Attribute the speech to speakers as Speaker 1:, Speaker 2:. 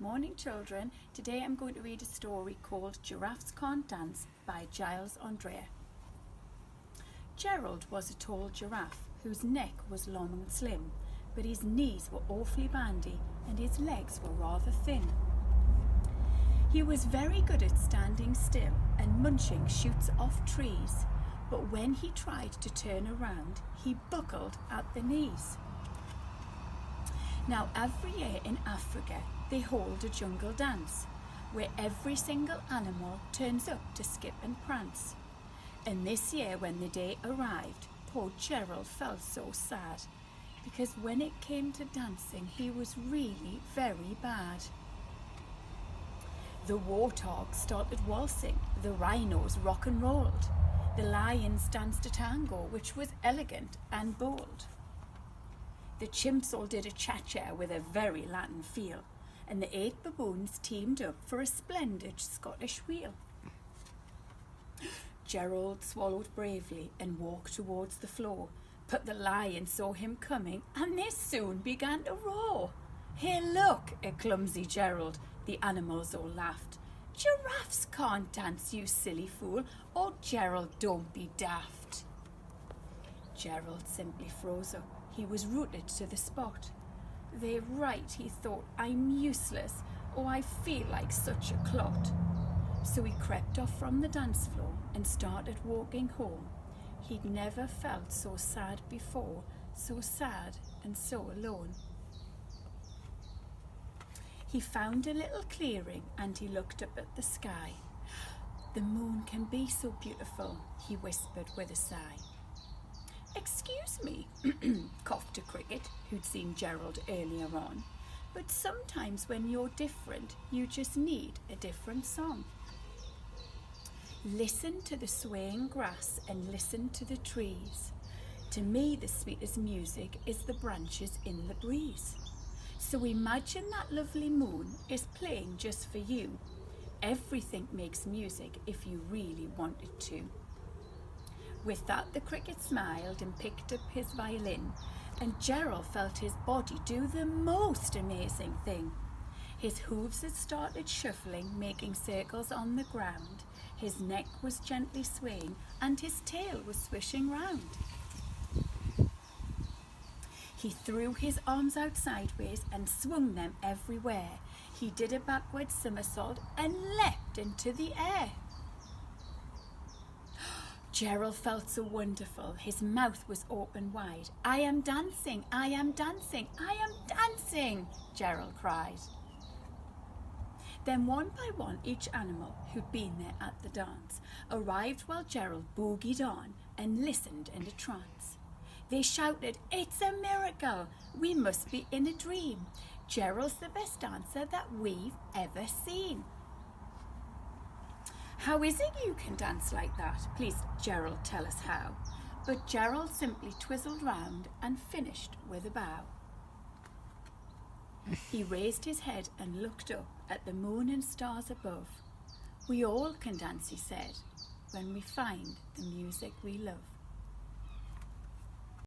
Speaker 1: Morning children, today I'm going to read a story called Giraffes Can't Dance by Giles Andrea. Gerald was a tall giraffe whose neck was long and slim, but his knees were awfully bandy and his legs were rather thin. He was very good at standing still and munching shoots off trees, but when he tried to turn around, he buckled at the knees. Now, every year in Africa, they hold a jungle dance, where every single animal turns up to skip and prance. And this year, when the day arrived, poor Gerald felt so sad, because when it came to dancing, he was really very bad. The warthogs started waltzing, the rhinos rock and rolled, the lions danced a tango, which was elegant and bold. The chimps all did a cha-cha with a very Latin feel, and the 8 baboons teamed up for a splendid Scottish wheel. Gerald swallowed bravely and walked towards the floor, but the lions saw him coming and they soon began to roar. "Here, look, a clumsy Gerald," the animals all laughed. "Giraffes can't dance, you silly fool. Oh, Gerald, don't be daft." Gerald simply froze up. He was rooted to the spot. "They're right," he thought. "I'm useless. Oh, I feel like such a clot." So he crept off from the dance floor and started walking home. He'd never felt so sad before, so sad and so alone. He found a little clearing and he looked up at the sky. "The moon can be so beautiful," he whispered with a sigh. "Excuse me," coughed a cricket who'd seen Gerald earlier on, "but sometimes when you're different, you just need a different song. Listen to the swaying grass and listen to the trees. To me, the sweetest music is the branches in the breeze. So imagine that lovely moon is playing just for you. Everything makes music if you really want it to." With that, the cricket smiled and picked up his violin, and Gerald felt his body do the most amazing thing. His hooves had started shuffling, making circles on the ground. His neck was gently swaying, and his tail was swishing round. He threw his arms out sideways and swung them everywhere. He did a backward somersault and leapt into the air. Gerald felt so wonderful. His mouth was open wide. "I am dancing, I am dancing, I am dancing," Gerald cried. Then one by one, each animal who'd been there at the dance arrived while Gerald boogied on and listened in a trance. They shouted, "It's a miracle! We must be in a dream. Gerald's the best dancer that we've ever seen." "How is it you can dance like that? Please, Gerald, tell us how." But Gerald simply twizzled round and finished with a bow. He raised his head and looked up at the moon and stars above. "We all can dance," he said, "when we find the music we love."